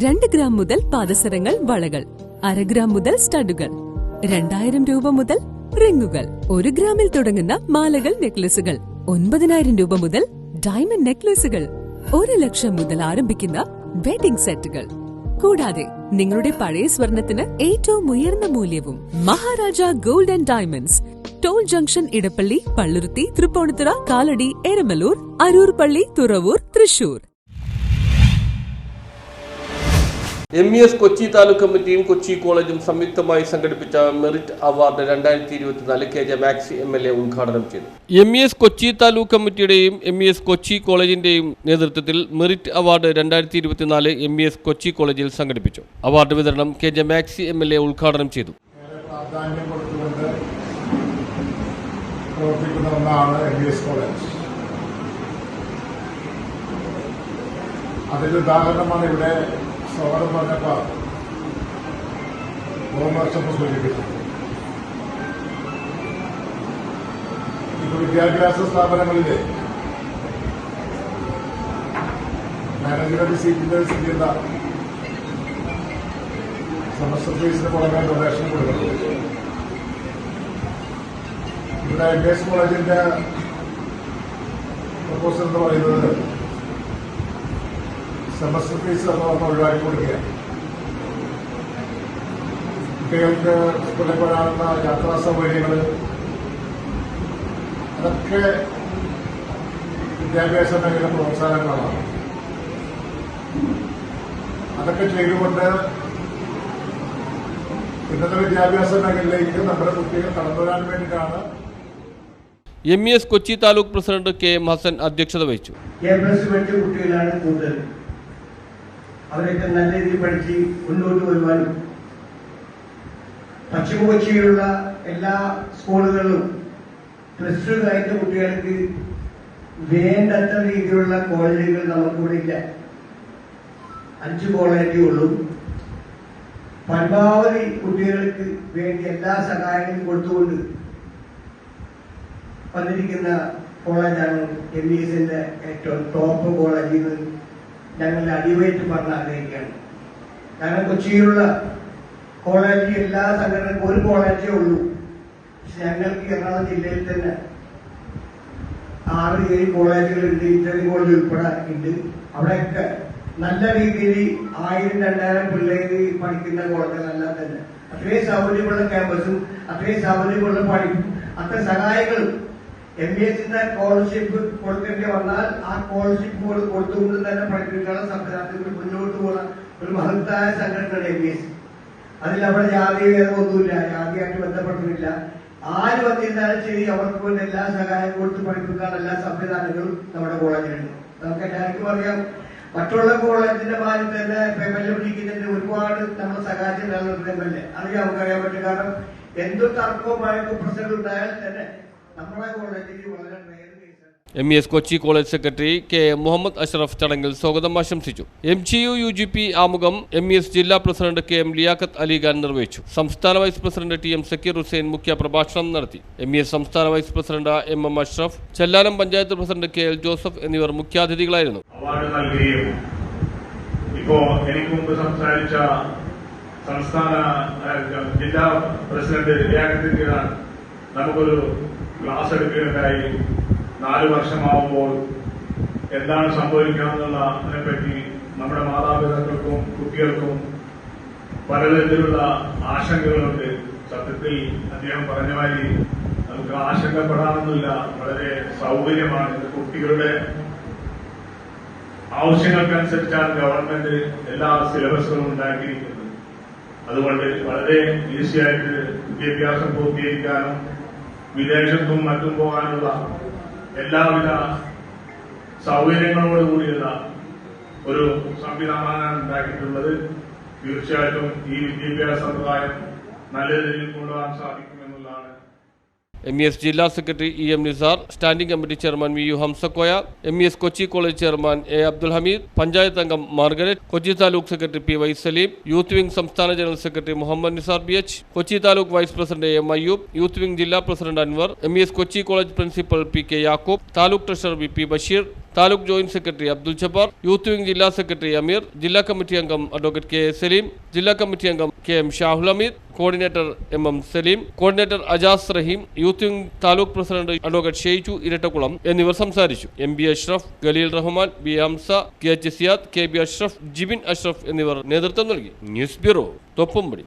2 gram മുതൽ പാദസരങ്ങൾ, വളകൾ, 1/2 gram മുതൽ സ്റ്റഡുകൾ, 2000 രൂപ മുതൽ റിങ്ങുകൾ, 1 ഗ്രാമിൽ തുടങ്ങുന്ന മാലകൾ, നെക്ലസുകൾ, 9000 രൂപ മുതൽ ഡയമണ്ട് നെക്ലസുകൾ, 1 ലക്ഷം മുതൽ ആരംഭിക്കുന്ന വെഡിംഗ് സെറ്റുകൾ. കൂടാതെ നിങ്ങളുടെ പഴയ സ്വർണത്തിന് ഏറ്റവും ഉയർന്ന മൂല്യവും. Maharaja gold and diamonds, toll junction, Edappally, Palluruthy, Tripunithura, Kalady, Eramalloor, Aroor പള്ളി, തുറവൂർ, തൃശൂർ. MES കൊച്ചി താലൂക്ക് കമ്മിറ്റിയും കൊച്ചി കോളേജും സംയുക്തമായി സംഘടിപ്പിച്ച merit award 2024 KJ maxi MLA ഉദ്ഘാടനം ചെയ്തു. MES കൊച്ചി താലൂക്ക് കമ്മിറ്റിയുടെയും MES കൊച്ചി കോളേജിന്റെയും നേതൃത്വത്തിൽ മെറിറ്റ് അവാർഡ് 2024 MES കൊച്ചി കോളേജിൽ സംഘടിപ്പിച്ചു. അവാർഡ് വിതരണം KJ മാക്സി MLA ഉദ്ഘാടനം ചെയ്തു. അതിന്റെ ഉദാഹരണമാണ് ഇവിടെ സ്വാഗതം പറഞ്ഞപ്പോൾ വർഷം സൂചിപ്പിച്ചത്. ഇപ്പോൾ വിദ്യാഭ്യാസ സ്ഥാപനങ്ങളിൽ മാനേജ്മെന്റ് സീറ്റിന്റെ സ്ഥിതി എന്താ? സെമസ്റ്റർ ഫീസിന് പുറമെ ഡൊണേഷൻ കൊടുക്കുന്നത്. ഇവിടെ MES കോളേജിന്റെ പ്രപ്പോസൽ എന്ന് പറയുന്നത് സെമസ്റ്റർ ഫീസ് എന്നൊക്കെ ഒഴിവാക്കി കൊടുക്കുക. കുട്ടികൾക്ക് സ്കൂളിൽ വരാനുള്ള യാത്രാ സൗകര്യങ്ങൾ, അതൊക്കെ വിദ്യാഭ്യാസ മേഖല പ്രോത്സാഹനങ്ങളാണ്. അതൊക്കെ ചെയ്തുകൊണ്ട് ഇന്നത്തെ വിദ്യാഭ്യാസ മേഖലയിലേക്ക് നമ്മുടെ കുട്ടികൾ കടന്നു വരാൻ വേണ്ടിയിട്ടാണ്. MES Kochi taluk president KM Hasan അധ്യക്ഷത വഹിച്ചു. കുട്ടികളാണ് കൂടുതൽ. അവരൊക്കെ നല്ല രീതിയിൽ പഠിച്ച് മുന്നോട്ട് വരുവാനും പശ്ചിമ കൊച്ചിയിലുള്ള എല്ലാ സ്കൂളുകളിലും +2 കഴിഞ്ഞ കുട്ടികൾക്ക് വേണ്ടത്ര രീതിയിലുള്ള കോളേജുകൾ നമുക്കിവിടെ ഇല്ല. 5 കോളേജേ ഉള്ളൂ. പരമാവധി കുട്ടികൾക്ക് വേണ്ടി എല്ലാ സഹായങ്ങളും കൊടുത്തുകൊണ്ട് വന്നിരിക്കുന്ന കോളേജാണ് MESന്റെ ഏറ്റവും ടോപ്പ് കോളേജ്. ഞങ്ങൾ അടിവയറ്റ് പറഞ്ഞ് ആഗ്രഹിക്കുകയാണ്. കാരണം കൊച്ചിയിലുള്ള കോളേജ് എല്ലാ സംഘടനക്കും ഒരു കോളേജേ ഉള്ളൂ. പക്ഷെ ഞങ്ങൾക്ക് എറണാകുളം ജില്ലയിൽ തന്നെ 6-7 കോളേജുകളുണ്ട്. ഇന്റർവ്യൂ കോളേജ് ഉൾപ്പെടെ ഉണ്ട്. അവിടെയൊക്കെ നല്ല രീതിയിൽ 1000-2000 പിള്ളേര് പഠിക്കുന്ന കോളേജുകളെല്ലാം തന്നെ അത്രയും സൗകര്യമുള്ള ക്യാമ്പസും അത്രയും സൗകര്യമുള്ള പഠിപ്പും അത്ര സഹായങ്ങളും. MESന്റെ സ്കോളർഷിപ്പ് കൊടുക്കേണ്ടി വന്നാൽ ആ സ്കോളർഷിപ്പ് കൊടുത്തുകൊണ്ട് തന്നെ പഠിപ്പിക്കാനുള്ള സംവിധാനത്തിൽ മുന്നോട്ട് പോകുന്ന ഒരു മഹത്തായ സംഘടനയാണ് MES. അതിൽ അവിടെ ജാതി ഭേദമൊന്നുമില്ല, ജാതിയായിട്ട് ബന്ധപ്പെട്ടിട്ടില്ല. ആര് വന്നിരുന്നാലും ശരി അവർക്ക് വേണ്ടി എല്ലാ സഹായം കൊടുത്ത് പഠിപ്പിക്കാനുള്ള എല്ലാ സംവിധാനങ്ങളും നമ്മുടെ കോളേജിലുണ്ട്. നമുക്ക് എല്ലാവർക്കും അറിയാം, മറ്റുള്ള കോളേജിന്റെ മാതിരി തന്നെ MLA പിടിക്കുന്നതിന് ഒരുപാട് നമ്മൾ സഹായിച്ചിട്ടുള്ള MLA അത് നമുക്കറിയാൻ പറ്റും. കാരണം എന്തൊരു തർക്കവും വഴക്കും പ്രശ്നങ്ങൾ ഉണ്ടായാൽ തന്നെ നമ്മുടെ കോളേജിൽ വളരെ MES Kochi college secretary KM Muhammad Ashraf ചടങ്ങിൽ സ്വാഗതം ആശംസിച്ചു. MGU UGP ആമുഖം MES ജില്ലാ പ്രസിഡന്റ് KM ലിയാഖത്ത് അലി ഖാൻ നിർവഹിച്ചു. സംസ്ഥാന vice president TM Zakir Hussain മുഖ്യ പ്രഭാഷണം നടത്തി. MES സംസ്ഥാന vice president MM Ashraf, Chellanam panchayat president KL Joseph എന്നിവർ മുഖ്യാതിഥികളായിരുന്നു. അവാർഡ് നൽകുകയും ഇപ്പോ എനിക്ക് മുമ്പ് സംസാരിച്ച സംസ്ഥാന ജില്ലാ പ്രസിഡന്റ് ലിയാഖത്ത് ഖാൻ നമുക്കൊരു ക്ലാസ് എടുക്കുകയുണ്ടായി. 4 വർഷമാവുമ്പോൾ എന്താണ് സംഭവിക്കാമെന്നുള്ളതിനെ പറ്റി നമ്മുടെ മാതാപിതാക്കൾക്കും കുട്ടികൾക്കും പലതരത്തിലുള്ള ആശങ്കകളുണ്ട്. സത്യത്തിൽ അദ്ദേഹം പറഞ്ഞ മാതിരി നമുക്ക് ആശങ്കപ്പെടാനൊന്നുമില്ല. വളരെ സൗകര്യമാണ്. കുട്ടികളുടെ ആവശ്യങ്ങൾക്കനുസരിച്ചാണ് ഗവൺമെന്റ് എല്ലാ സിലബസുകളും ഉണ്ടാക്കിയിരിക്കുന്നത്. അതുകൊണ്ട് വളരെ ഈസിയായിട്ട് വിദ്യാഭ്യാസം പൂർത്തീകരിക്കാനും വിദേശത്തും മറ്റും പോകാനുള്ള എല്ലാവിധ സൗകര്യങ്ങളോടുകൂടിയുള്ള ഒരു സംവിധാനമാണ് ഉണ്ടാക്കിയിട്ടുള്ളത്. തീർച്ചയായിട്ടും ഈ വിദ്യാഭ്യാസ സമ്പ്രദായം നല്ല രീതിയിൽ കൊണ്ടുപോകാൻ സാധിക്കുമെന്നുള്ളതാണ്. MES ജില്ലാ secretary EM Nisar, standing committee chairman VU Hamzakoya, MES Kochi college chairman A Abdul Hameed, panchayat അംഗം Margaret, Kochi taluk secretary PY Saleem, youth wing സംസ്ഥാന general secretary Muhammad Nisar BH, Kochi taluk vice president AM Ayyub, youth wing ജില്ലാ president Anwar, MES Kochi college principal PK Yakub, taluk treasurer VP Basheer, taluk joint secretary Abdul Jabbar, youth wing ജില്ലാ secretary Ameer, ജില്ലാ committee അംഗം advocate K Saleem, ജില്ലാ committee അംഗം K M Shahul Hameed, coordinator M Saleem, coordinator Ajas Rahim, youth wing taluk president advocate Sheiju Irattakulam എന്നിവർ സംസാരിച്ചു. MB Ashraf, Khaleel Rahman, B Hamsa, KH Siyad, KB Ashraf, Jibin Ashraf എന്നിവർ നേതൃത്വം നൽകി. News bureau, Thoppumpady.